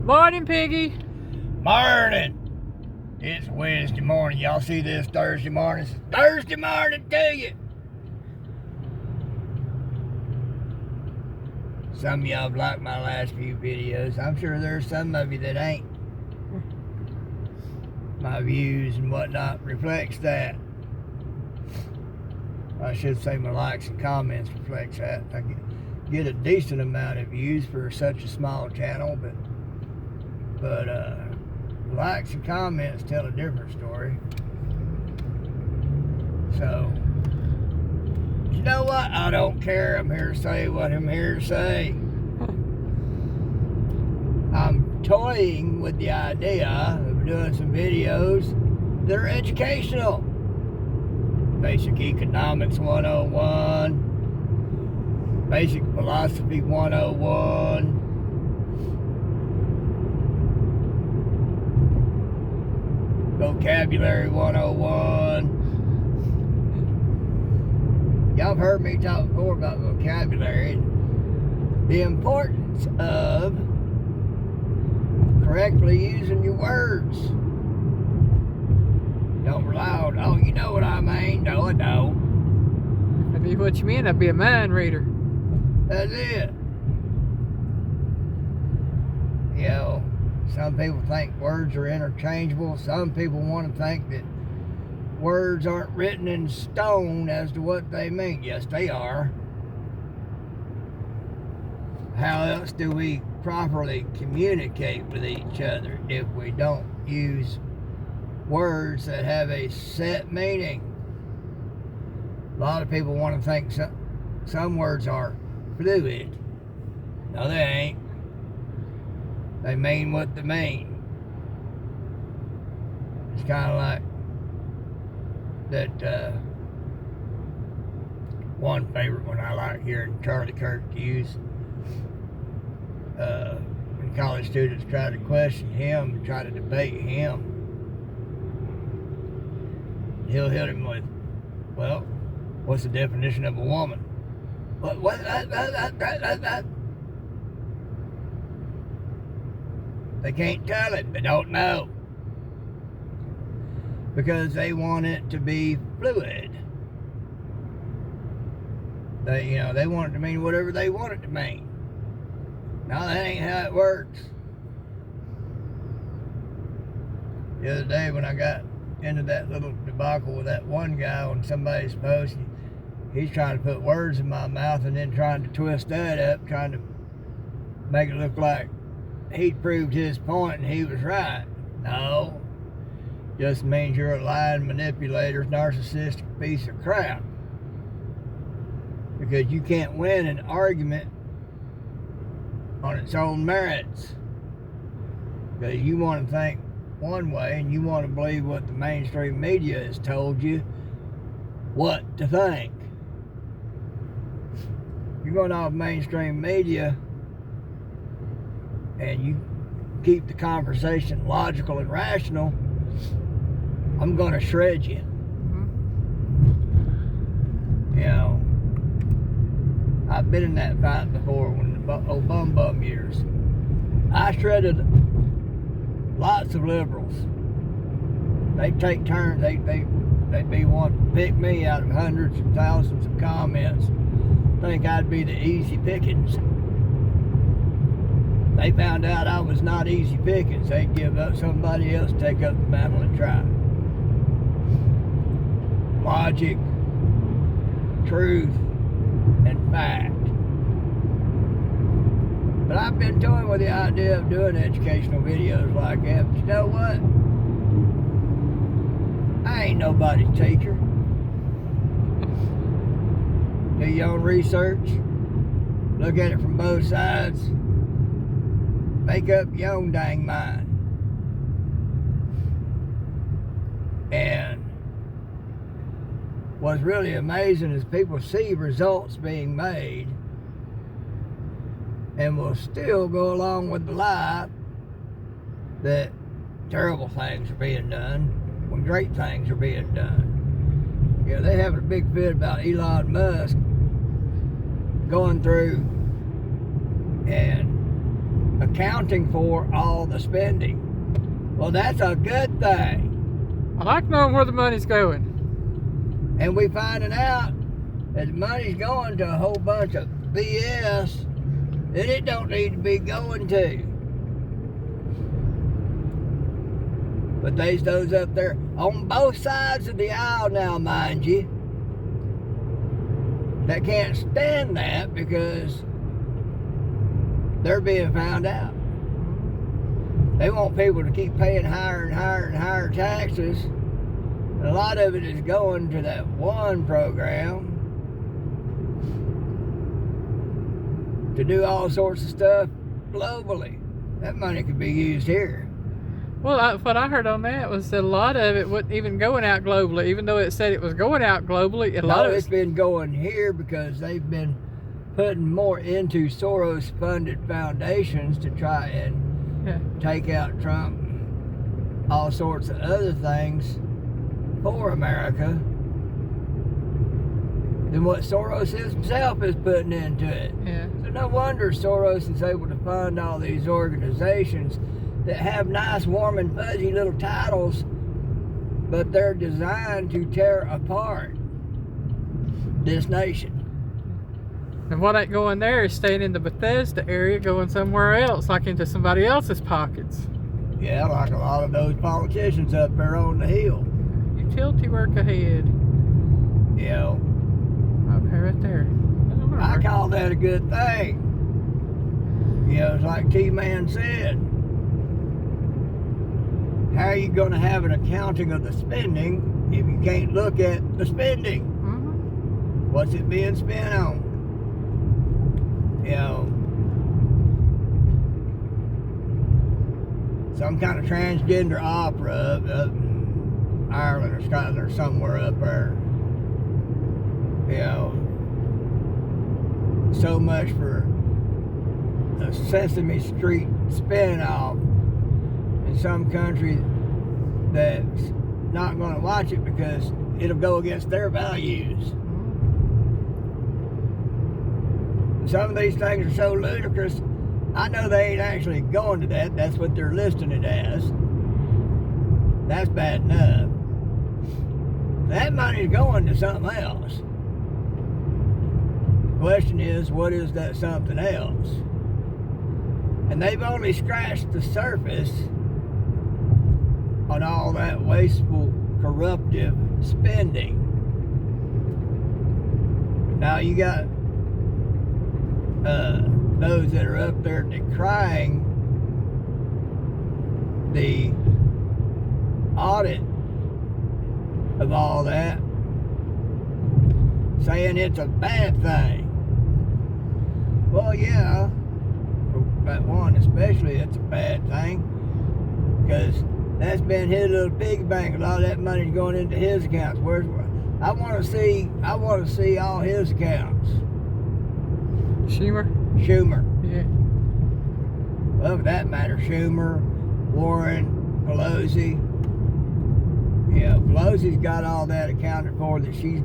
Morning, Piggy. Morning. It's Wednesday morning. Y'all see this Thursday morning? It's Thursday morning to you. Some of y'all have liked my last few videos. I'm sure there's some of you that ain't. My views and whatnot reflects that. I should say my likes and comments reflects that. I get a decent amount of views for such a small channel, but likes and comments tell a different story. So, you know what? I don't care. I'm here to say what I'm here to say. I'm toying with the idea of doing some videos that are educational. Basic Economics 101, Basic Philosophy 101, Vocabulary 101. Y'all have heard me talk before about vocabulary and the importance of correctly using your words. Don't rely on, oh, you know what I mean? No, I don't. That'd be what you mean. I'd be a mind reader. That's it. You know, some people think words are interchangeable. Some people want to think that words aren't written in stone as to what they mean. Yes, they are. How else do we properly communicate with each other if we don't use words that have a set meaning? A lot of people want to think some words are fluid. No, they ain't. They mean what they mean. It's kind of like that one favorite one I like hearing Charlie Kirk use. When college students try to question him and try to debate him, he'll hit him with, well, what's the definition of a woman? What? They can't tell it. They don't know. Because they want it to be fluid. They want it to mean whatever they want it to mean. No, that ain't how it works. The other day when I got into that little debacle with that one guy on somebody's post, he's trying to put words in my mouth and then trying to twist that up, trying to make it look like he'd proved his point and he was right. No. Just means you're a lying manipulator, narcissistic piece of crap. Because you can't win an argument on its own merits. Because you want to think one way and you want to believe what the mainstream media has told you what to think. You're going off mainstream media and you keep the conversation logical and rational, I'm going to shred you. You know, I've been in that fight before when the old bum years. I shredded lots of liberals. They take turns. They'd be wanting to pick me out of hundreds and thousands of comments. Think I'd be the easy pickings. They found out I was not easy pickings. They'd give up somebody else to take up the mantle and try. Logic, truth, and fact. But I've been toying with the idea of doing educational videos like that. But you know what? I ain't nobody's teacher. Do your own research. Look at it from both sides. Make up your own dang mind. And what's really amazing is people see results being made and will still go along with the lie that terrible things are being done when great things are being done. You know, they have a big fit about Elon Musk going through and accounting for all the spending. Well, that's a good thing. I like knowing where the money's going. And we finding out that the money's going to a whole bunch of BS that it don't need to be going to. But there's those up there on both sides of the aisle now, mind you, that can't stand that because they're being found out. They want people to keep paying higher and higher and higher taxes. And a lot of it is going to that one program to do all sorts of stuff globally. That money could be used here. Well, what I heard on that was that a lot of it wasn't even going out globally, even though it said it was going out globally. A lot of it's been going here because they've been putting more into Soros-funded foundations to try and take out Trump, all sorts of other things for America than what Soros himself is putting into it. Yeah. So no wonder Soros is able to fund all these organizations that have nice, warm, and fuzzy little titles, but they're designed to tear apart this nation. And what ain't going there is staying in the Bethesda area, going somewhere else, like into somebody else's pockets. Yeah, like a lot of those politicians up there on the hill. Utility work ahead. Yeah. Okay, right there. I call that a good thing. You know, it's like T-Man said. How are you going to have an accounting of the spending if you can't look at the spending? Mm-hmm. What's it being spent on? You know, some kind of transgender opera up in Ireland or Scotland or somewhere up there. You know, so much for a Sesame Street spin-off in some country that's not going to watch it because it'll go against their values. Some of these things are so ludicrous, I know they ain't actually going to that. That's what they're listing it as. That's bad enough. That money's going to something else. The question is, what is that something else? And they've only scratched the surface on all that wasteful, corruptive spending. Now you got those that are up there decrying the audit of all that, saying it's a bad thing. Well, yeah, for that one especially, it's a bad thing because that's been his little piggy bank. A lot of that money's going into his accounts. I want to see all his accounts. Schumer? Yeah. Well, for that matter, Schumer, Warren, Pelosi. Yeah, Pelosi's got all that accounted for that she's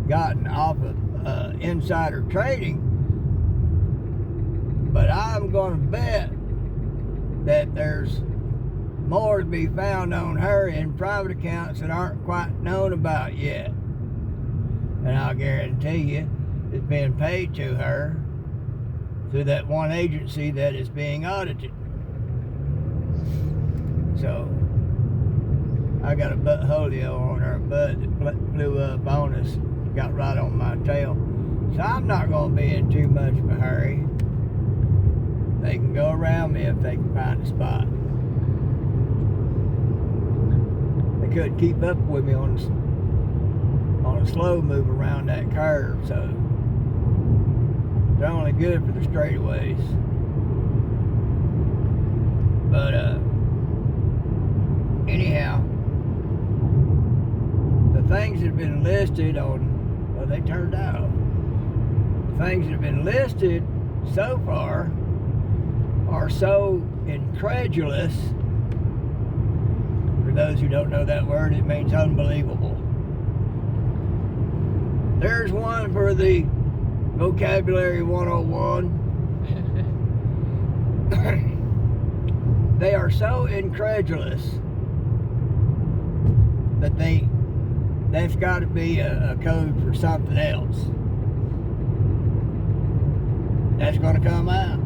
gotten off of insider trading. But I'm going to bet that there's more to be found on her in private accounts that aren't quite known about yet. And I'll guarantee you it's being paid to her through that one agency that is being audited. So I got a butthole on her butt that flew up on us, got right on my tail. So I'm not going to be in too much of a hurry. They can go around me if they can find a spot. They couldn't keep up with me on a slow move around that curve, so they're only good for the straightaways. But anyhow, the things that have been listed on, well, they turned out. The things that have been listed so far are so incredulous. For those who don't know that word, it means unbelievable. There's one for the Vocabulary 101. they are so incredulous that that's got to be a code for something else. That's going to come out.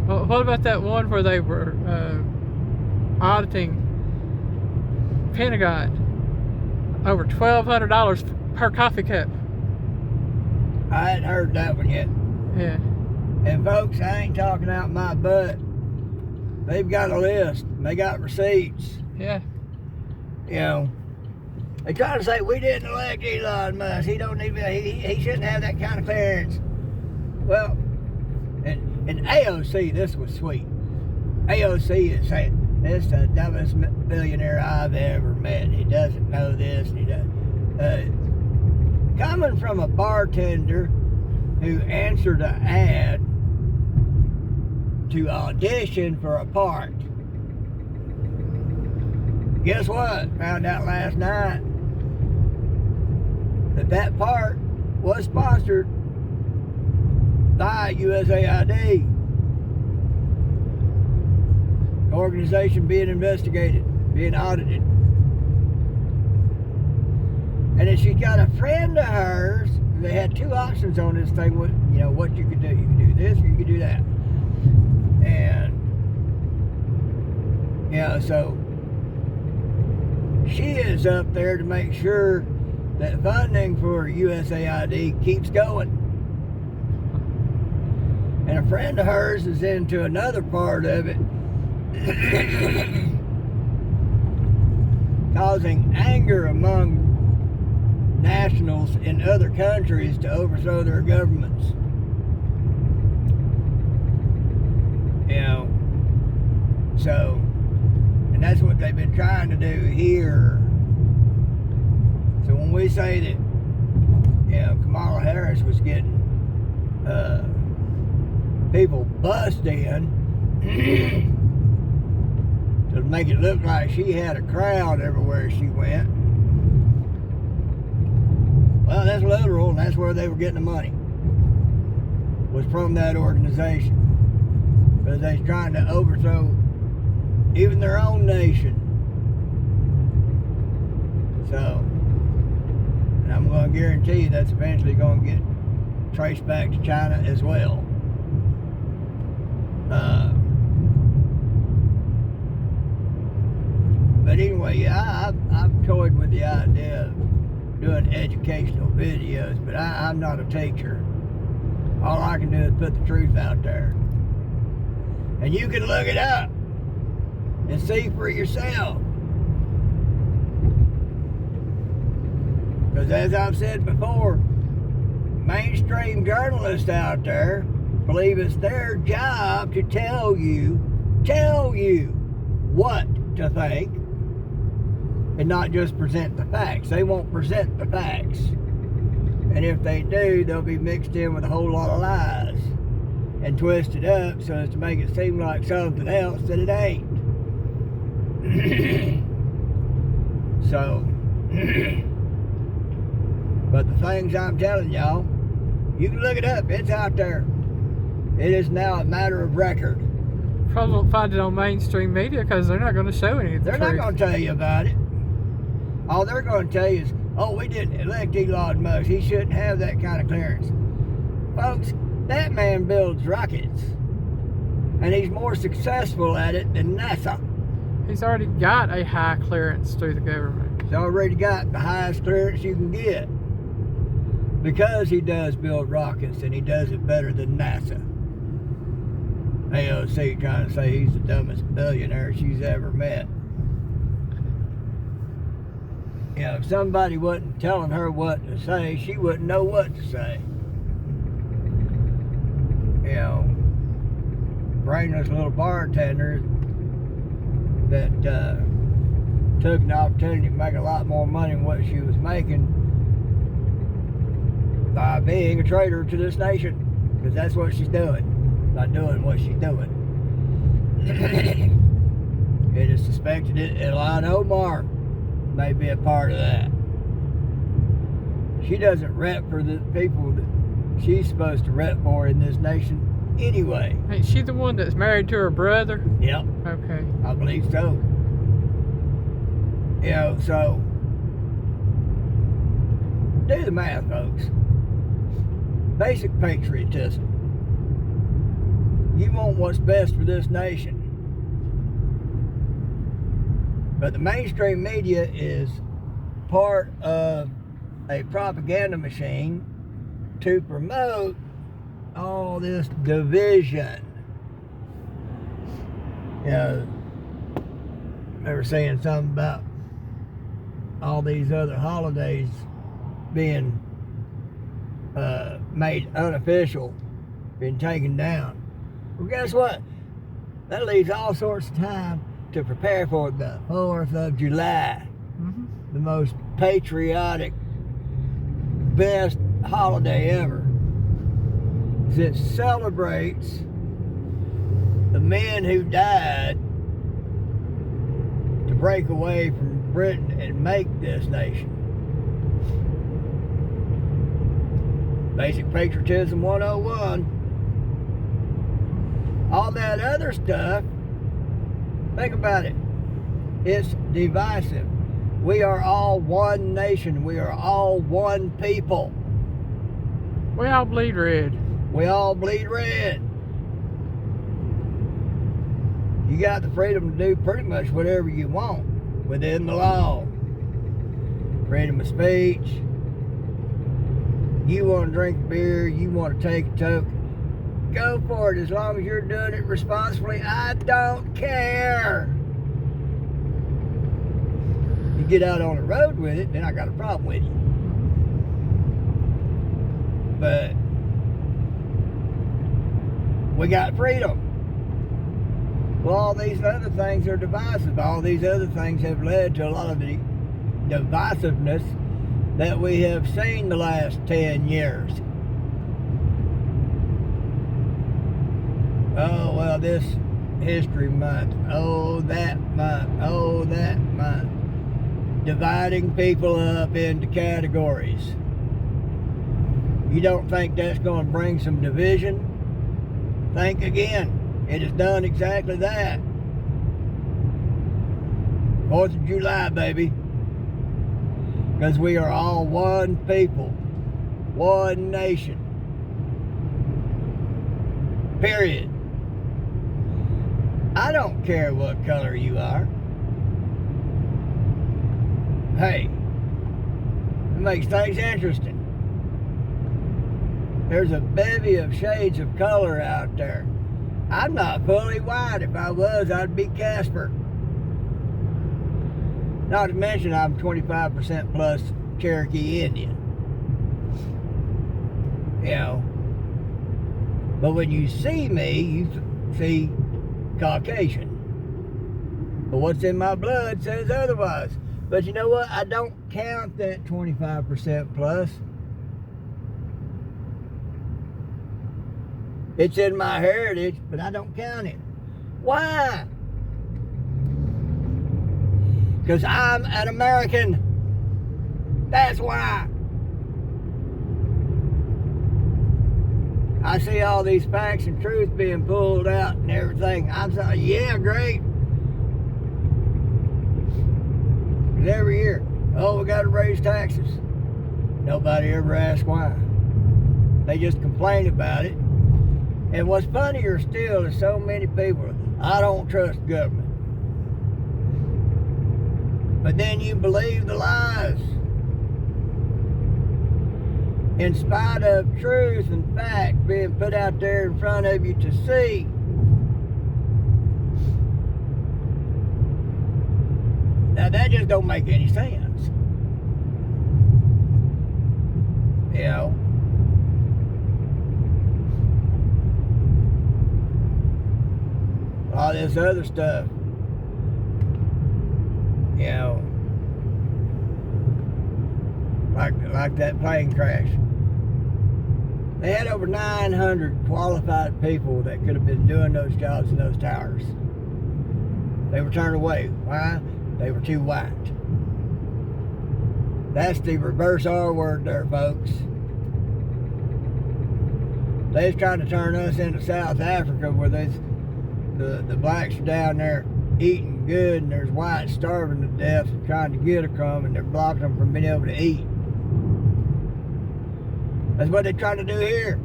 Well, what about that one where they were auditing Pentagon? Over $1,200 per coffee cup. I hadn't heard that one yet. Yeah. And folks, I ain't talking out my butt. They've got a list. They got receipts. Yeah. You know, they try to say we didn't elect Elon Musk. He don't even. He shouldn't have that kind of clearance. Well, in AOC, this was sweet. AOC is saying this is the dumbest billionaire I've ever met. He doesn't know this. And he does. Coming from a bartender who answered an ad to audition for a part. Guess what? Found out last night that part was sponsored by USAID. The organization being investigated, being audited. And then she's got a friend of hers. They had two options on this thing. What you could do. You could do this or you could do that. And so she is up there to make sure that funding for USAID keeps going. And a friend of hers is into another part of it, causing anger among nationals in other countries to overthrow their governments. So, and that's what they've been trying to do here. So when we say that, Kamala Harris was getting people bussed in to make it look like she had a crowd everywhere she went. Well, that's literal, and that's where they were getting the money. Was from that organization. Because they're trying to overthrow even their own nation. So, and I'm going to guarantee you that's eventually going to get traced back to China as well. But anyway, I've toyed with the idea of doing educational videos, but I'm not a teacher. All I can do is put the truth out there. And you can look it up and see for yourself. Because as I've said before, mainstream journalists out there believe it's their job to tell you what to think and not just present the facts. They won't present the facts. And if they do, they'll be mixed in with a whole lot of lies and twisted up so as to make it seem like something else that it ain't. So, but the things I'm telling y'all, you can look it up. It's out there. It is now a matter of record. Probably won't find it on mainstream media because they're not going to show any of the They're truth. not going to tell you about it. All they're going to tell you is, oh, we didn't elect Elon Musk. He shouldn't have that kind of clearance. Folks, that man builds rockets. And he's more successful at it than NASA. He's already got a high clearance through the government. He's already got the highest clearance you can get. Because he does build rockets and he does it better than NASA. AOC trying to say he's the dumbest billionaire she's ever met. If somebody wasn't telling her what to say, she wouldn't know what to say. Brainless little bartender that took an opportunity to make a lot more money than what she was making by being a traitor to this nation. Because that's what she's doing. By doing what she's doing. It is suspected that Ilhan Omar may be a part of that. She doesn't rep for the people that she's supposed to rep for in this nation anyway. Ain't she the one that's married to her brother? Yep, Okay. I believe so. You know, so do the math, folks. Basic patriotism. You want what's best for this nation. But the mainstream media is part of a propaganda machine to promote all this division. You know, they were saying something about all these other holidays being made unofficial, being taken down. Well, guess what? That leaves all sorts of time to prepare for the 4th of July, the most patriotic, best holiday ever. It celebrates the men who died to break away from Britain and make this nation. Basic Patriotism 101. All that other stuff, think about it. It's divisive. We are all one nation. We are all one people. We all bleed red. We all bleed red. You got the freedom to do pretty much whatever you want within the law. Freedom of speech. You want to drink beer, you want to take a toke, go for it as long as you're doing it responsibly. I don't care. You get out on the road with it, then I got a problem with you. But we got freedom. Well, all these other things are divisive. All these other things have led to a lot of the divisiveness that we have seen the last 10 years. Oh, well, this history month. Oh, that month. Oh, that month. Dividing people up into categories. You don't think that's going to bring some division? Think again. It has done exactly that. 4th of July, baby. Because we are all one people, one nation. Period. I don't care what color you are. Hey, it makes things interesting. There's a bevy of shades of color out there. I'm not fully white. If I was, I'd be Casper. Not to mention I'm 25% plus Cherokee Indian. You know. But when you see me, you see Caucasian. But what's in my blood says otherwise. But you know what? I don't count that 25% plus. It's in my heritage, but I don't count it. Why? Because I'm an American. That's why. I see all these facts and truth being pulled out and everything. I'm sorry, yeah, great. Because every year, oh, we got to raise taxes. Nobody ever asks why. They just complain about it. And what's funnier still is so many people, I don't trust government. But then you believe the lies. In spite of truth and fact being put out there in front of you to see. Now that just don't make any sense. You know? All this other stuff. You know, like that plane crash. They had over 900 qualified people that could have been doing those jobs in those towers. They were turned away. Why? They were too white. That's the reverse R word there, folks. They was trying to turn us into South Africa where the blacks are down there eating good and there's whites starving to death and trying to get a crumb and they're blocking them from being able to eat. That's what they're trying to do here.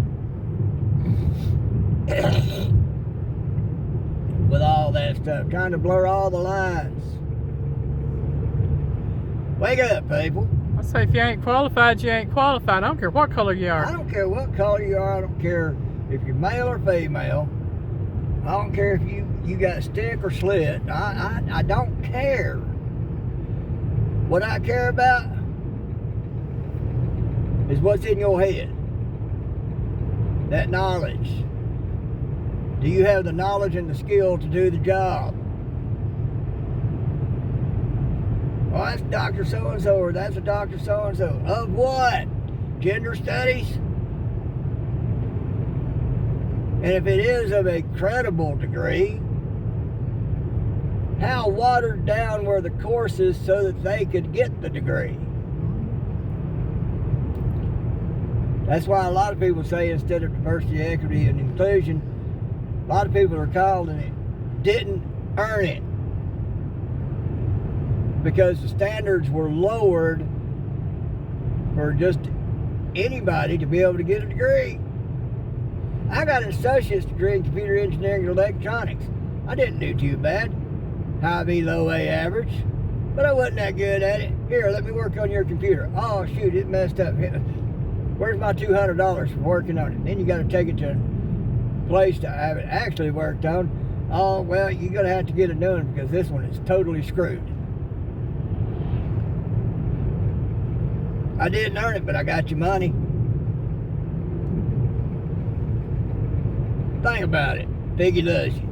With all that stuff, trying to blur all the lines. Wake up, people. I say if you ain't qualified, you ain't qualified. I don't care what color you are. I don't care what color you are. I don't care if you're male or female. I don't care if you got stick or slit. I don't care. What I care about is what's in your head. That knowledge. Do you have the knowledge and the skill to do the job? Well, that's Dr. So-and-so or that's a Dr. So-and-so. Of what? Gender studies? And if it is of a credible degree, how watered down were the courses so that they could get the degree? That's why a lot of people say instead of diversity, equity, and inclusion, a lot of people are called and it didn't earn it. Because the standards were lowered for just anybody to be able to get a degree. I got an associate's degree in computer engineering and electronics. I didn't do too bad. High B, low A average. But I wasn't that good at it. Here, let me work on your computer. Oh, shoot, it messed up. Where's my $200 for working on it? Then you got to take it to a place to have it actually worked on. Oh, well, you're going to have to get it done because this one is totally screwed. I didn't earn it, but I got your money. Think about it. Piggy loves you.